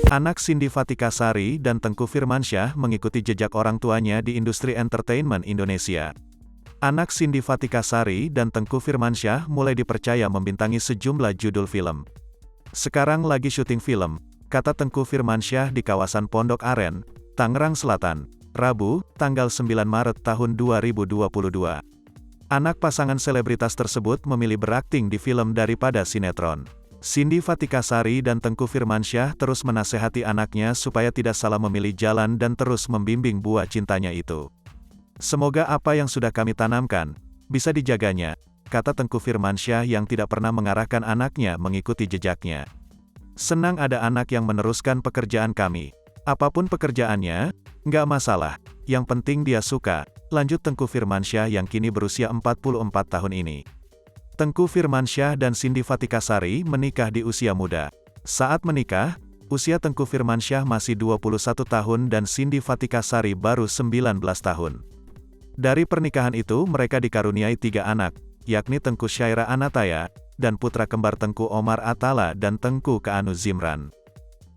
Anak Cindy Fatikasari dan Tengku Firmansyah mengikuti jejak orang tuanya di industri entertainment Indonesia. Anak Cindy Fatikasari dan Tengku Firmansyah mulai dipercaya membintangi sejumlah judul film. Sekarang lagi syuting film, kata Tengku Firmansyah di kawasan Pondok Aren, Tangerang Selatan, Rabu, tanggal 9 Maret tahun 2022. Anak pasangan selebritas tersebut memilih berakting di film daripada sinetron. Cindy Fatikasari dan Tengku Firmansyah terus menasehati anaknya supaya tidak salah memilih jalan dan terus membimbing buah cintanya itu. Semoga apa yang sudah kami tanamkan, bisa dijaganya, kata Tengku Firmansyah yang tidak pernah mengarahkan anaknya mengikuti jejaknya. Senang ada anak yang meneruskan pekerjaan kami. Apapun pekerjaannya, nggak masalah, yang penting dia suka, lanjut Tengku Firmansyah yang kini berusia 44 tahun ini. Tengku Firmansyah dan Cindy Fatikasari menikah di usia muda. Saat menikah, usia Tengku Firmansyah masih 21 tahun dan Cindy Fatikasari baru 19 tahun. Dari pernikahan itu mereka dikaruniai 3 anak, yakni Tengku Syaira Anataya, dan putra kembar Tengku Omar Atala dan Tengku Keanu Zimran.